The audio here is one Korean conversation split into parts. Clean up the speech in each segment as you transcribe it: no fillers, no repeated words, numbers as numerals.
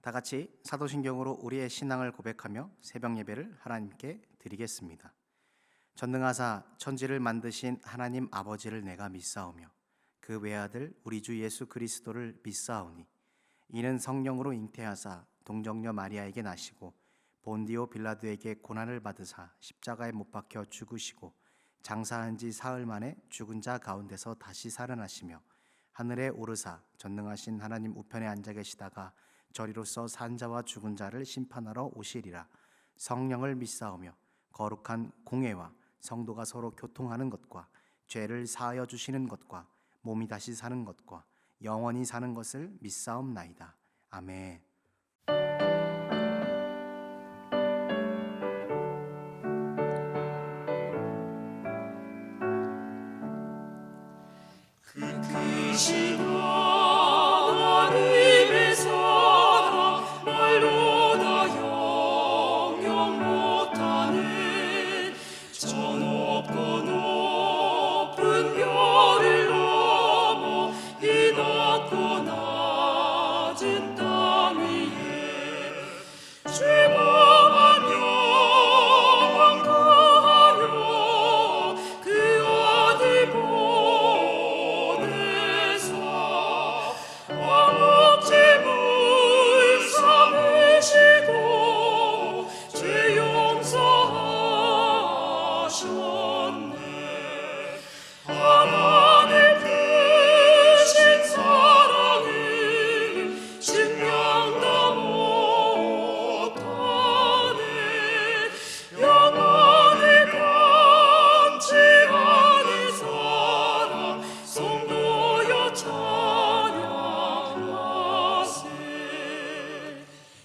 다 같이 사도신경으로 우리의 신앙을 고백하며 새벽 예배를 하나님께 드리겠습니다. 전능하사 천지를 만드신 하나님 아버지를 내가 믿사오며 그 외아들 우리 주 예수 그리스도를 믿사오니 이는 성령으로 잉태하사 동정녀 마리아에게 나시고 본디오 빌라도에게 고난을 받으사 십자가에 못 박혀 죽으시고 장사한 지 사흘 만에 죽은 자 가운데서 다시 살아나시며 하늘에 오르사 전능하신 하나님 우편에 앉아 계시다가 저리로서 산 자와 죽은 자를 심판하러 오시리라. 성령을 믿사오며 거룩한 공회와 성도가 서로 교통하는 것과 죄를 사하여 주시는 것과 몸이 다시 사는 것과 영원히 사는 것을 믿사옵나이다. 아멘. 크신 하나님의 사랑 말로 다 영영 못하는 저 높고 높은 별을 넘어 이 낮고 낮은 땅 위에 죄범한 영혼 구하려 그 아들 왕업제물 삼으시고 죄 용서하셨네. 하나님 크신 사랑을 증명도 못하네. 영원히 변치 않은 사랑 성도여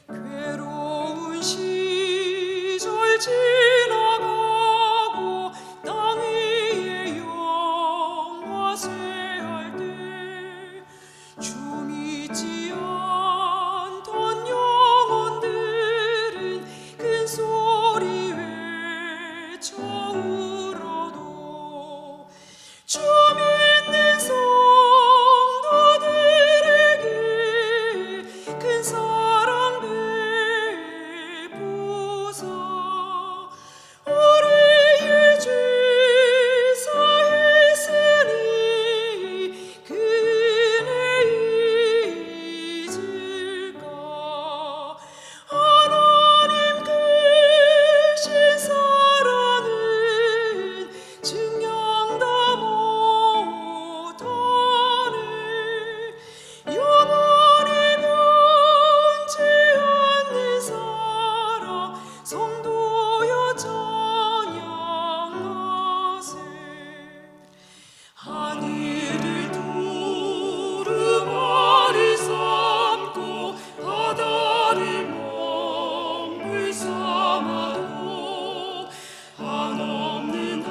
괴로운 시절 지나가고 땅 위에 영화 쇠할 때 주 믿지 않던 영혼들은 큰 소리 외쳐 울어도 주 믿는 성도들에게 큰 사랑 베푸사 우리의 죄 사했으니 그 은혜 잊을까. 하나님 크신 사랑은 증명도 못하네. 영원히 변치 않는 사랑 성도여 찬양하세. 하늘을 두루마리 삼고 바다를 먹물 삼아도 한없는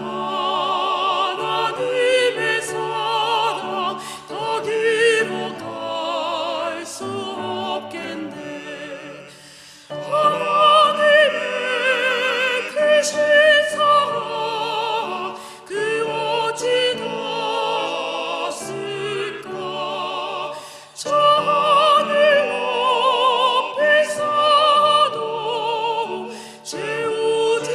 하나님의 사랑 더 길어 갈 수 없겠네. 하나님의 크신 사랑 그 어찌 닿았을까. 저 하늘 높이 사도 채우지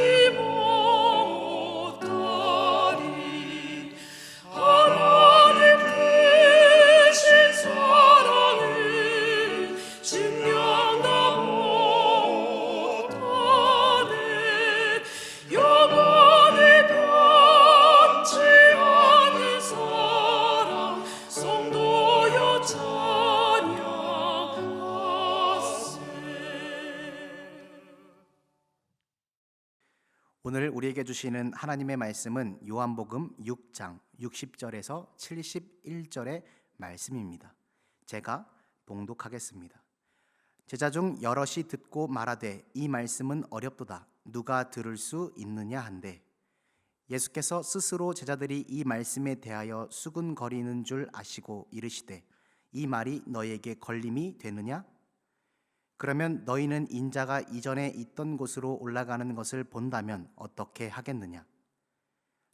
못하리. 하나님 크신 사랑을 증명도 못하네. 영원히 변치 않는 사랑 성도여 찬양하세. 오늘 우리에게 주시는 하나님의 말씀은 요한복음 6장 60절에서 71절의 말씀입니다. 제가 봉독하겠습니다. 제자 중 여럿이 듣고 말하되 이 말씀은 어렵도다 누가 들을 수 있느냐 한데 예수께서 스스로 제자들이 이 말씀에 대하여 수군거리는 줄 아시고 이르시되 이 말이 너희에게 걸림이 되느냐? 그러면 너희는 인자가 이전에 있던 곳으로 올라가는 것을 본다면 어떻게 하겠느냐?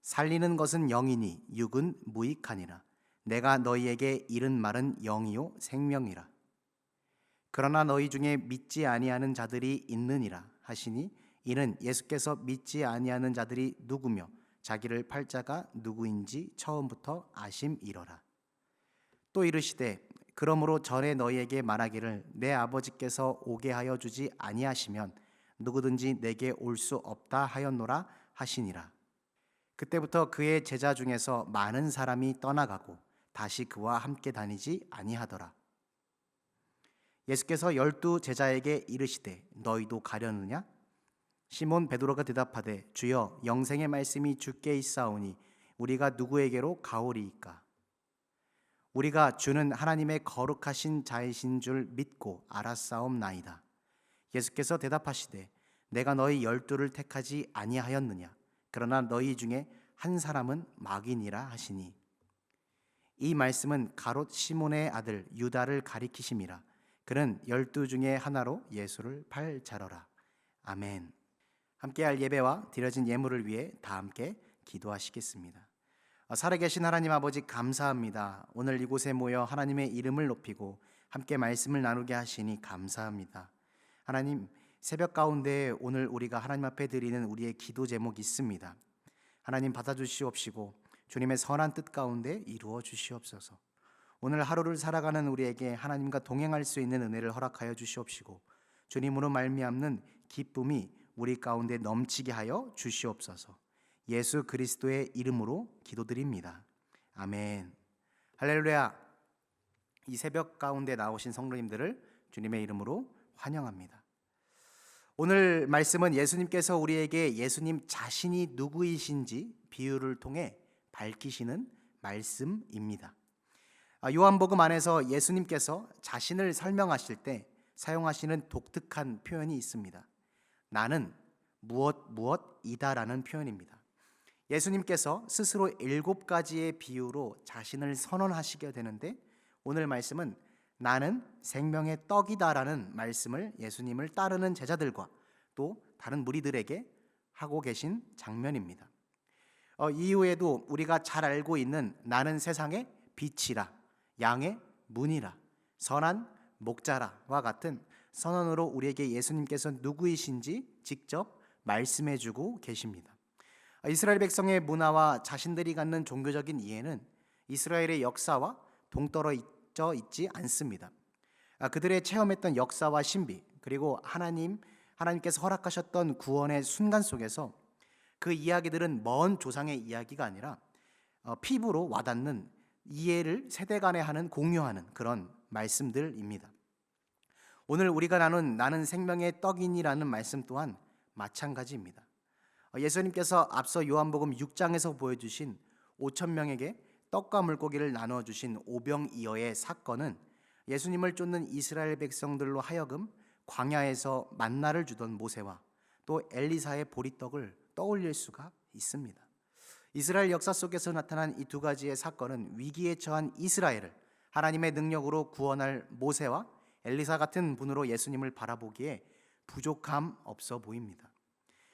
살리는 것은 영이니 육은 무익하니라. 내가 너희에게 이른 말은 영이요 생명이라. 그러나 너희 중에 믿지 아니하는 자들이 있느니라 하시니 이는 예수께서 믿지 아니하는 자들이 누구며 자기를 팔 자가 누구인지 처음부터 아심이러라. 또 이르시되 그러므로 전에 너희에게 말하기를 내 아버지께서 오게 하여 주지 아니하시면 누구든지 내게 올 수 없다 하였노라 하시니라. 그때부터 그의 제자 중에서 많은 사람이 떠나가고 다시 그와 함께 다니지 아니하더라. 예수께서 12 제자에게 이르시되 너희도 가려느냐? 시몬 베드로가 대답하되 주여 영생의 말씀이 주께 있사오니 우리가 누구에게로 가오리이까? 우리가 주는 하나님의 거룩하신 자이신 줄 믿고 알았사옵나이다. 예수께서 대답하시되 내가 너희 12를 택하지 아니하였느냐? 그러나 너희 중에 한 사람은 마귀니라 하시니 이 말씀은 가롯 시몬의 아들 유다를 가리키심이라. 그는 12 중에 하나로 예수를 팔 자로라. 아멘. 함께할 예배와 드려진 예물을 위해 다 함께 기도하시겠습니다. 살아계신 하나님 아버지 감사합니다. 오늘 이곳에 모여 하나님의 이름을 높이고 함께 말씀을 나누게 하시니 감사합니다. 하나님, 새벽 가운데 오늘 우리가 하나님 앞에 드리는 우리의 기도 제목이 있습니다. 하나님 받아주시옵시고 주님의 선한 뜻 가운데 이루어 주시옵소서. 오늘 하루를 살아가는 우리에게 하나님과 동행할 수 있는 은혜를 허락하여 주시옵시고 주님으로 말미암는 기쁨이 우리 가운데 넘치게 하여 주시옵소서. 예수 그리스도의 이름으로 기도드립니다. 아멘. 할렐루야. 이 새벽 가운데 나오신 성도님들을 주님의 이름으로 환영합니다. 오늘 말씀은 예수님께서 우리에게 예수님 자신이 누구이신지 비유를 통해 밝히시는 말씀입니다. 요한복음 안에서 예수님께서 자신을 설명하실 때 사용하시는 독특한 표현이 있습니다. 나는 무엇이다라는 표현입니다. 예수님께서 스스로 7가지의 비유로 자신을 선언하시게 되는데 오늘 말씀은 나는 생명의 떡이다라는 말씀을 예수님을 따르는 제자들과 또 다른 무리들에게 하고 계신 장면입니다. 이후에도 우리가 잘 알고 있는 나는 세상의 빛이라, 양의 문이라, 선한 목자라와 같은 선언으로 우리에게 예수님께서 누구이신지 직접 말씀해주고 계십니다. 이스라엘 백성의 문화와 자신들이 갖는 종교적인 이해는 이스라엘의 역사와 동떨어져 있지 않습니다. 그들의 체험했던 역사와 신비 그리고 하나님께서 허락하셨던 구원의 순간 속에서 그 이야기들은 먼 조상의 이야기가 아니라 피부로 와닿는 이해를 세대 간에 하는 공유하는 그런 말씀들입니다. 오늘 우리가 나눈 나는 생명의 떡이니라는 말씀 또한 마찬가지입니다. 예수님께서 앞서 요한복음 6장에서 보여주신 5,000명에게 떡과 물고기를 나누어 주신 오병이어의 사건은 예수님을 쫓는 이스라엘 백성들로 하여금 광야에서 만나를 주던 모세와 또 엘리사의 보리떡을 떠올릴 수가 있습니다. 이스라엘 역사 속에서 나타난 이 2가지의 사건은 위기에 처한 이스라엘을 하나님의 능력으로 구원할 모세와 엘리사 같은 분으로 예수님을 바라보기에 부족함 없어 보입니다.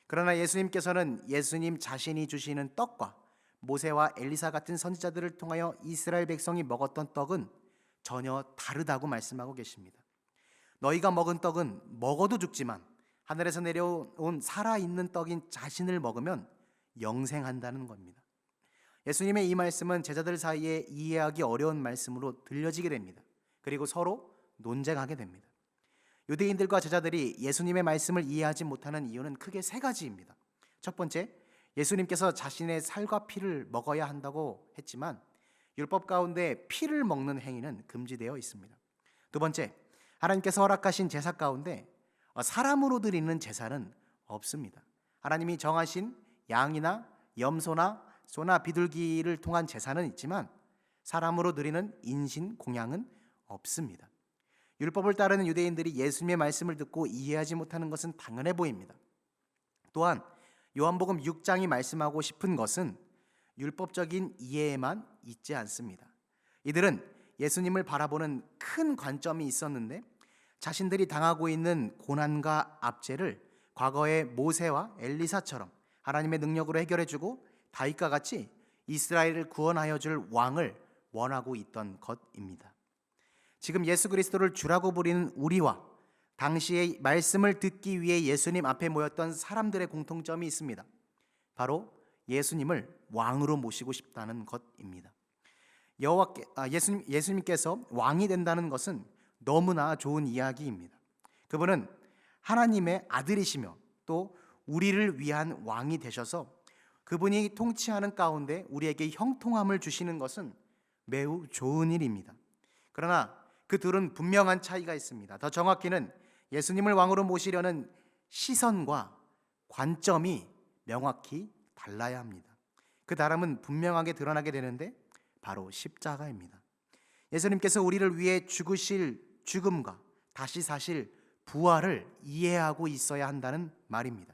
그러나 예수님께서는 예수님 자신이 주시는 떡과 모세와 엘리사 같은 선지자들을 통하여 이스라엘 백성이 먹었던 떡은 전혀 다르다고 말씀하고 계십니다. 너희가 먹은 떡은 먹어도 죽지만 하늘에서 내려온 살아있는 떡인 자신을 먹으면 영생한다는 겁니다. 예수님의 이 말씀은 제자들 사이에 이해하기 어려운 말씀으로 들려지게 됩니다. 그리고 서로 논쟁하게 됩니다. 유대인들과 제자들이 예수님의 말씀을 이해하지 못하는 이유는 크게 3가지입니다. 첫 번째, 예수님께서 자신의 살과 피를 먹어야 한다고 했지만 율법 가운데 피를 먹는 행위는 금지되어 있습니다. 두 번째, 하나님께서 허락하신 제사 가운데 사람으로 드리는 제사는 없습니다. 하나님이 정하신 양이나 염소나 소나 비둘기를 통한 제사는 있지만 사람으로 드리는 인신 공양은 없습니다. 율법을 따르는 유대인들이 예수님의 말씀을 듣고 이해하지 못하는 것은 당연해 보입니다. 또한 요한복음 6장이 말씀하고 싶은 것은 율법적인 이해에만 있지 않습니다. 이들은 예수님을 바라보는 큰 관점이 있었는데 자신들이 당하고 있는 고난과 압제를 과거의 모세와 엘리사처럼 하나님의 능력으로 해결해주고 다윗과 같이 이스라엘을 구원하여 줄 왕을 원하고 있던 것입니다. 지금 예수 그리스도를 주라고 부리는 우리와 당시의 말씀을 듣기 위해 예수님 앞에 모였던 사람들의 공통점이 있습니다. 바로 예수님을 왕으로 모시고 싶다는 것입니다. 예수님께서 왕이 된다는 것은 너무나 좋은 이야기입니다. 그분은 하나님의 아들이시며 또 우리를 위한 왕이 되셔서 그분이 통치하는 가운데 우리에게 형통함을 주시는 것은 매우 좋은 일입니다. 그러나 그 둘은 분명한 차이가 있습니다. 더 정확히는 예수님을 왕으로 모시려는 시선과 관점이 명확히 달라야 합니다. 그 다름은 분명하게 드러나게 되는데 바로 십자가입니다. 예수님께서 우리를 위해 죽으실 죽음과 다시 사실 부활을 이해하고 있어야 한다는 말입니다.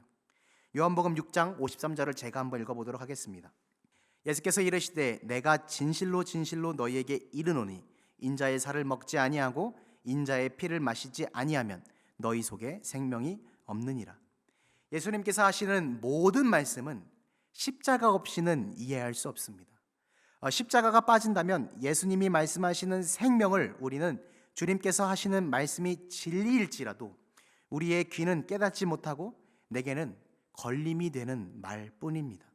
요한복음 6장 53절을 제가 한번 읽어보도록 하겠습니다. 예수께서 이르시되 내가 진실로 진실로 너희에게 이르노니 인자의 살을 먹지 아니하고 인자의 피를 마시지 아니하면 너희 속에 생명이 없느니라. 예수님께서 하시는 모든 말씀은 십자가 없이는 이해할 수 없습니다. 십자가가 빠진다면 예수님이 말씀하시는 생명을 우리는 주님께서 하시는 말씀이 진리일지라도 우리의 귀는 깨닫지 못하고 내게는 걸림이 되는 말뿐입니다.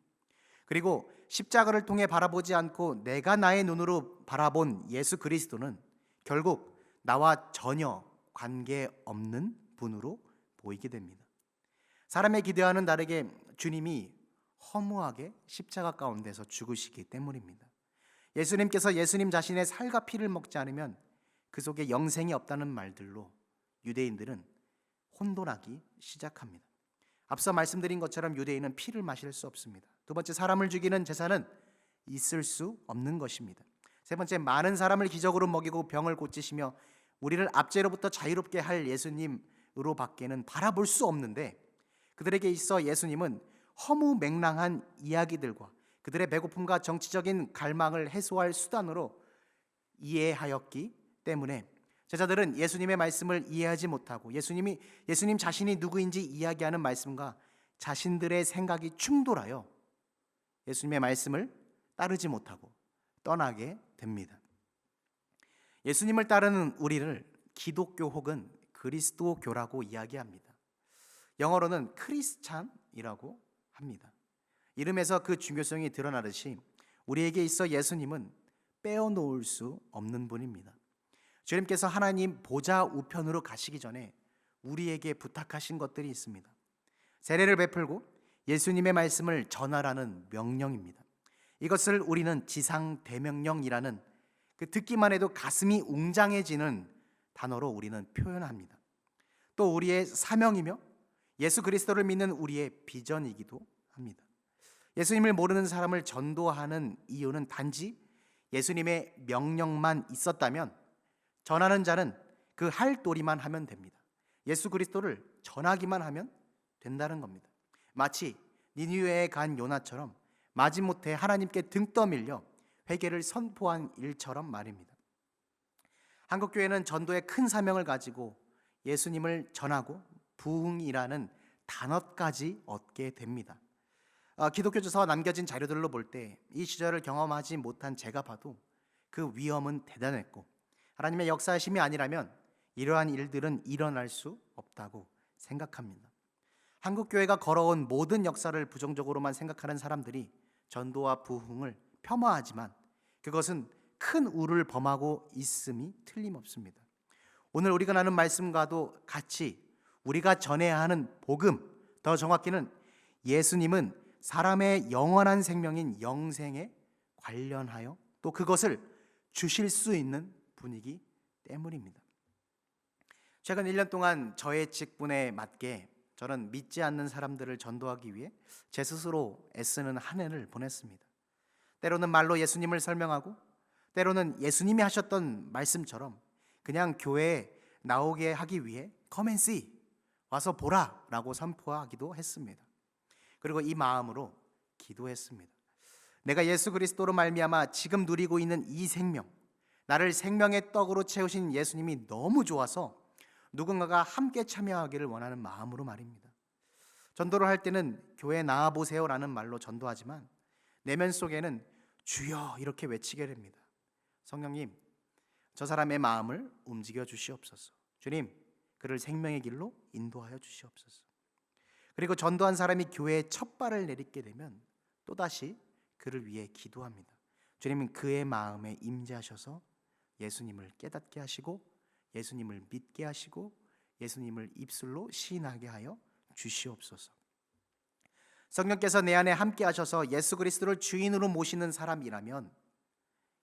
그리고 십자가를 통해 바라보지 않고 내가 나의 눈으로 바라본 예수 그리스도는 결국 나와 전혀 관계없는 분으로 보이게 됩니다. 사람의 기대와는 다르게 주님이 허무하게 십자가 가운데서 죽으시기 때문입니다. 예수님께서 예수님 자신의 살과 피를 먹지 않으면 그 속에 영생이 없다는 말들로 유대인들은 혼돈하기 시작합니다. 앞서 말씀드린 것처럼 유대인은 피를 마실 수 없습니다. 두 번째, 사람을 죽이는 제사는 있을 수 없는 것입니다. 세 번째, 많은 사람을 기적으로 먹이고 병을 고치시며 우리를 압제로부터 자유롭게 할 예수님으로 밖에는 바라볼 수 없는데 그들에게 있어 예수님은 허무맹랑한 이야기들과 그들의 배고픔과 정치적인 갈망을 해소할 수단으로 이해하였기 때문에 제자들은 예수님의 말씀을 이해하지 못하고 예수님 자신이 누구인지 이야기하는 말씀과 자신들의 생각이 충돌하여 예수님의 말씀을 따르지 못하고 떠나게 됩니다. 예수님을 따르는 우리를 기독교 혹은 그리스도교라고 이야기합니다. 영어로는 크리스찬이라고 합니다. 이름에서 그 중요성이 드러나듯이 우리에게 있어 예수님은 빼어놓을 수 없는 분입니다. 주님께서 하나님 보좌 우편으로 가시기 전에 우리에게 부탁하신 것들이 있습니다. 세례를 베풀고 예수님의 말씀을 전하라는 명령입니다. 이것을 우리는 지상대명령이라는 그 듣기만 해도 가슴이 웅장해지는 단어로 우리는 표현합니다. 또 우리의 사명이며 예수 그리스도를 믿는 우리의 비전이기도 합니다. 예수님을 모르는 사람을 전도하는 이유는 단지 예수님의 명령만 있었다면 전하는 자는 그 할 도리만 하면 됩니다. 예수 그리스도를 전하기만 하면 된다는 겁니다. 마치 니느웨에 간 요나처럼 마지못해 하나님께 등 떠밀려 회개를 선포한 일처럼 말입니다. 한국교회는 전도의 큰 사명을 가지고 예수님을 전하고 부흥이라는 단어까지 얻게 됩니다. 기독교조사와 남겨진 자료들로 볼 때 이 시절을 경험하지 못한 제가 봐도 그 위험은 대단했고 하나님의 역사하심이 아니라면 이러한 일들은 일어날 수 없다고 생각합니다. 한국교회가 걸어온 모든 역사를 부정적으로만 생각하는 사람들이 전도와 부흥을 폄하하지만 그것은 큰 우를 범하고 있음이 틀림없습니다. 오늘 우리가 나눈 말씀과도 같이 우리가 전해야 하는 복음, 더 정확히는 예수님은 사람의 영원한 생명인 영생에 관련하여 또 그것을 주실 수 있는 분이기 때문입니다. 최근 1년 동안 저의 직분에 맞게 저는 믿지 않는 사람들을 전도하기 위해 제 스스로 애쓰는 한 해를 보냈습니다. 때로는 말로 예수님을 설명하고 때로는 예수님이 하셨던 말씀처럼 그냥 교회에 나오게 하기 위해 Come and see, 와서 보라 라고 선포하기도 했습니다. 그리고 이 마음으로 기도했습니다. 내가 예수 그리스도로 말미암아 지금 누리고 있는 이 생명, 나를 생명의 떡으로 채우신 예수님이 너무 좋아서 누군가가 함께 참여하기를 원하는 마음으로 말입니다. 전도를 할 때는 교회 나와보세요 라는 말로 전도하지만 내면 속에는 주여 이렇게 외치게 됩니다. 성령님, 저 사람의 마음을 움직여 주시옵소서. 주님, 그를 생명의 길로 인도하여 주시옵소서. 그리고 전도한 사람이 교회에 첫 발을 내딛게 되면 또다시 그를 위해 기도합니다. 주님은 그의 마음에 임재하셔서 예수님을 깨닫게 하시고 예수님을 믿게 하시고 예수님을 입술로 시인하게 하여 주시옵소서. 성령께서 내 안에 함께 하셔서 예수 그리스도를 주인으로 모시는 사람이라면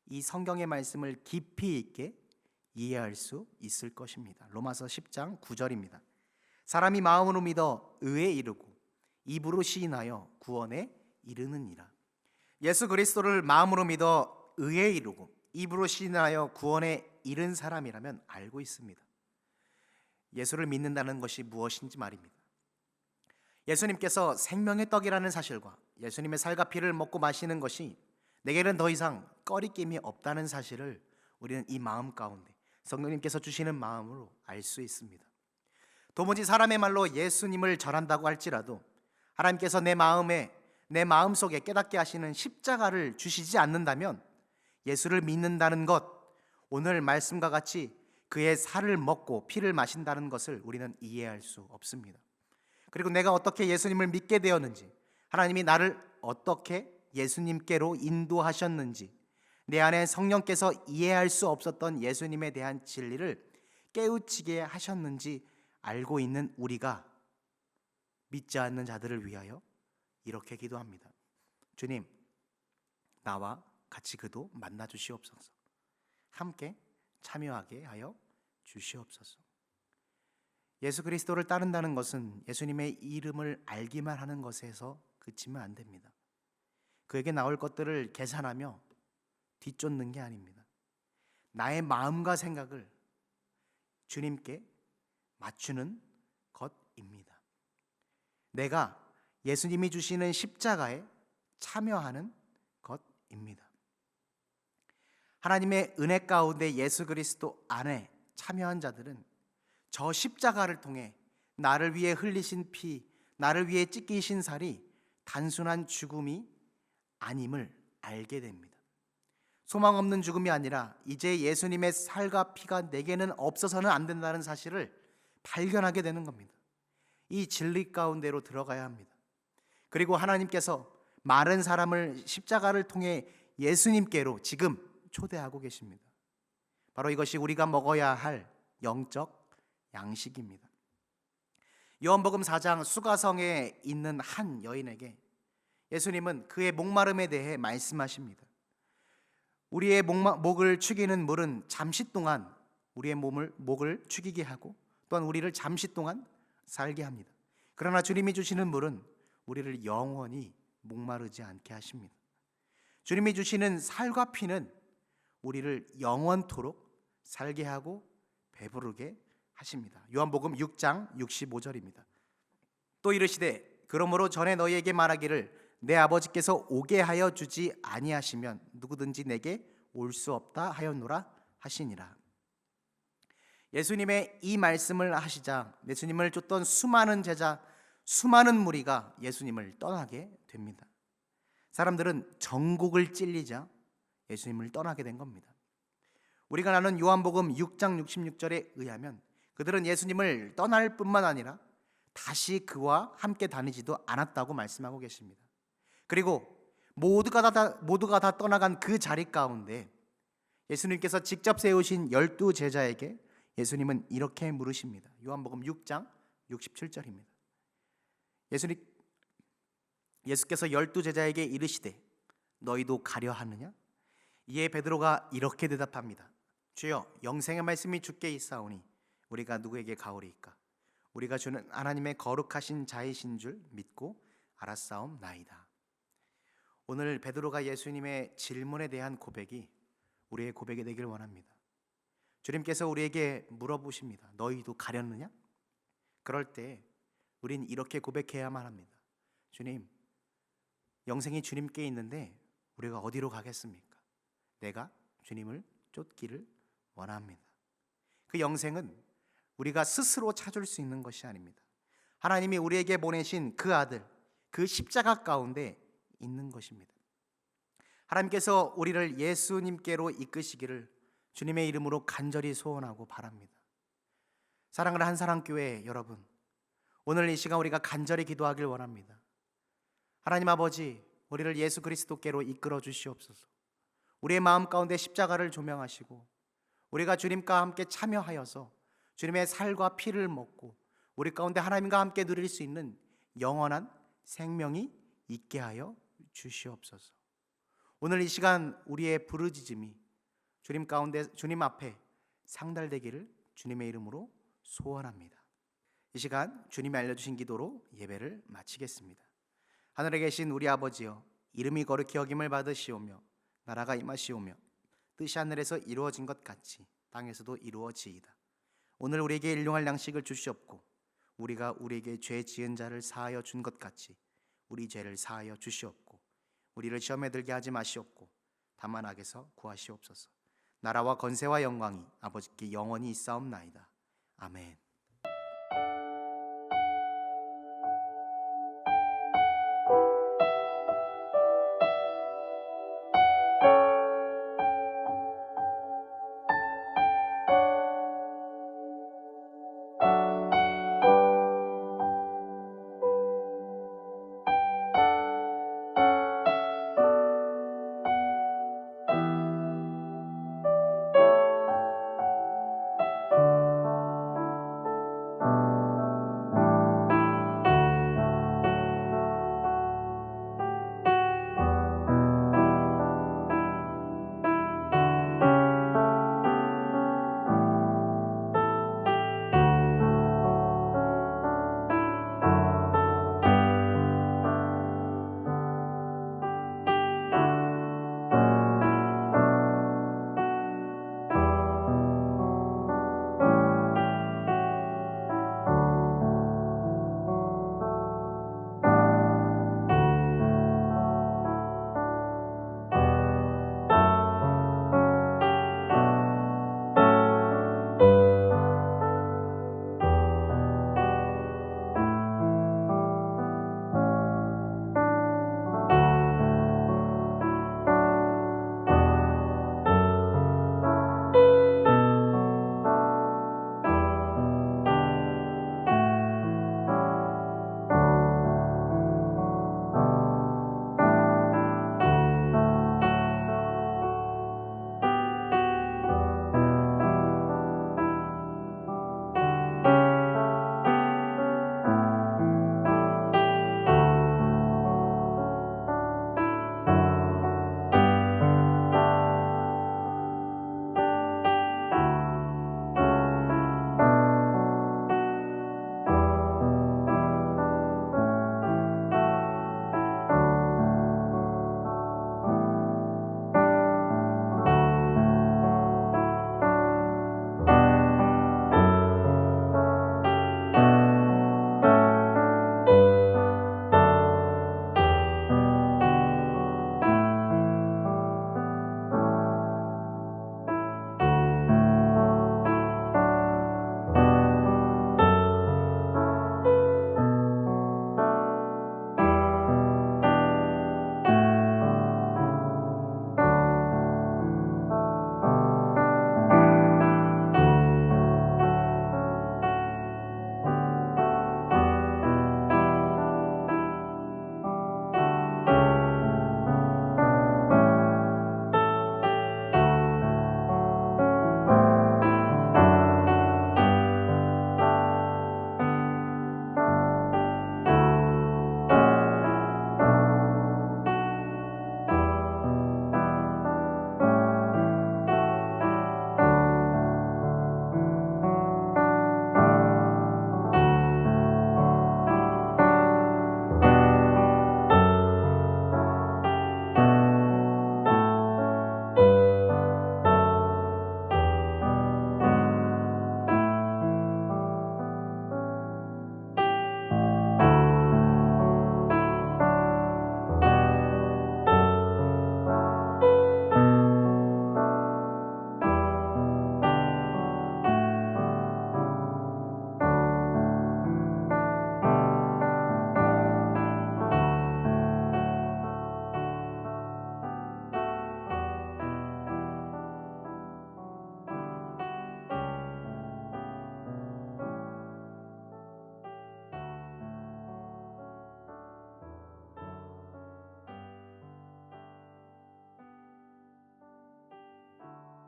이 성경의 말씀을 깊이 있게 이해할 수 있을 것입니다. 로마서 10장 9절입니다. 사람이 마음으로 믿어 의에 이르고 입으로 시인하여 구원에 이르느니라. 예수 그리스도를 마음으로 믿어 의에 이르고 입으로 시인하여 구원에 이른 사람이라면 알고 있습니다. 예수를 믿는다는 것이 무엇인지 말입니다. 예수님께서 생명의 떡이라는 사실과 예수님의 살과 피를 먹고 마시는 것이 내게는 더 이상 꺼리낌이 없다는 사실을 우리는 이 마음 가운데 성령님께서 주시는 마음으로 알 수 있습니다. 도무지 사람의 말로 예수님을 전한다고 할지라도 하나님께서 내 마음속에 깨닫게 하시는 십자가를 주시지 않는다면 예수를 믿는다는 것, 오늘 말씀과 같이 그의 살을 먹고 피를 마신다는 것을 우리는 이해할 수 없습니다. 그리고 내가 어떻게 예수님을 믿게 되었는지, 하나님이 나를 어떻게 예수님께로 인도하셨는지, 내 안에 성령께서 이해할 수 없었던 예수님에 대한 진리를 깨우치게 하셨는지 알고 있는 우리가 믿지 않는 자들을 위하여 이렇게 기도합니다. 주님, 나와 같이 그도 만나 주시옵소서. 함께 참여하게 하여 주시옵소서. 예수 그리스도를 따른다는 것은 예수님의 이름을 알기만 하는 것에서 그치면 안 됩니다. 그에게 나올 것들을 계산하며 뒤쫓는 게 아닙니다. 나의 마음과 생각을 주님께 맞추는 것입니다. 내가 예수님이 주시는 십자가에 참여하는 것입니다. 하나님의 은혜 가운데 예수 그리스도 안에 참여한 자들은 저 십자가를 통해 나를 위해 흘리신 피, 나를 위해 찢기신 살이 단순한 죽음이 아님을 알게 됩니다. 소망 없는 죽음이 아니라 이제 예수님의 살과 피가 내게는 없어서는 안 된다는 사실을 발견하게 되는 겁니다. 이 진리 가운데로 들어가야 합니다. 그리고 하나님께서 많은 사람을 십자가를 통해 예수님께로 지금 초대하고 계십니다. 바로 이것이 우리가 먹어야 할 영적 양식입니다. 요한복음 4장 수가성에 있는 한 여인에게 예수님은 그의 목마름에 대해 말씀하십니다. 우리의 목을 축이는 물은 잠시 동안 우리의 목을 축이게 하고 또한 우리를 잠시 동안 살게 합니다. 그러나 주님이 주시는 물은 우리를 영원히 목마르지 않게 하십니다. 주님이 주시는 살과 피는 우리를 영원토록 살게 하고 배부르게 하십니다. 요한복음 6장 65절입니다. 또 이르시되 그러므로 전에 너희에게 말하기를 내 아버지께서 오게 하여 주지 아니하시면 누구든지 내게 올 수 없다 하였노라 하시니라. 예수님의 이 말씀을 하시자 예수님을 쫓던 수많은 제자, 수많은 무리가 예수님을 떠나게 됩니다. 사람들은 정곡을 찔리자 예수님을 떠나게 된 겁니다. 우리가 나눈 요한복음 6장 66절에 의하면 그들은 예수님을 떠날 뿐만 아니라 다시 그와 함께 다니지도 않았다고 말씀하고 계십니다. 그리고 모두가 다 떠나간 그 자리 가운데 예수님께서 직접 세우신 12 제자에게 예수님은 이렇게 물으십니다. 요한복음 6장 67절입니다. 예수께서 12 제자에게 이르시되 너희도 가려 하느냐? 이에 베드로가 이렇게 대답합니다. 주여, 영생의 말씀이 주께 있사오니 우리가 누구에게 가오리이까? 우리가 주는 하나님의 거룩하신 자이신 줄 믿고 알았사옵나이다. 오늘 베드로가 예수님의 질문에 대한 고백이 우리의 고백이 되길 원합니다. 주님께서 우리에게 물어보십니다. 너희도 가렸느냐? 그럴 때 우린 이렇게 고백해야만 합니다. 주님, 영생이 주님께 있는데 우리가 어디로 가겠습니까? 내가 주님을 쫓기를 원합니다. 그 영생은 우리가 스스로 찾을 수 있는 것이 아닙니다. 하나님이 우리에게 보내신 그 아들, 그 십자가 가운데 있는 것입니다. 하나님께서 우리를 예수님께로 이끄시기를 주님의 이름으로 간절히 소원하고 바랍니다. 사랑하는 한사랑교회 여러분, 오늘 이 시간 우리가 간절히 기도하길 원합니다. 하나님 아버지, 우리를 예수 그리스도께로 이끌어 주시옵소서. 우리의 마음 가운데 십자가를 조명하시고 우리가 주님과 함께 참여하여서 주님의 살과 피를 먹고 우리 가운데 하나님과 함께 누릴 수 있는 영원한 생명이 있게 하여 주시옵소서. 오늘 이 시간 우리의 부르짖음이 주님 가운데 주님 앞에 상달되기를 주님의 이름으로 소원합니다. 이 시간 주님이 알려주신 기도로 예배를 마치겠습니다. 하늘에 계신 우리 아버지여, 이름이 거룩히 여김을 받으시오며 나라가 임하시오며 뜻이 하늘에서 이루어진 것 같이 땅에서도 이루어지이다. 오늘 우리에게 일용할 양식을 주시옵고 우리가 우리에게 죄 지은 자를 사하여 준 것 같이 우리 죄를 사하여 주시옵고 우리를 시험에 들게 하지 마시옵고 다만 악에서 구하시옵소서. 나라와 권세와 영광이 아버지께 영원히 있사옵나이다. 아멘.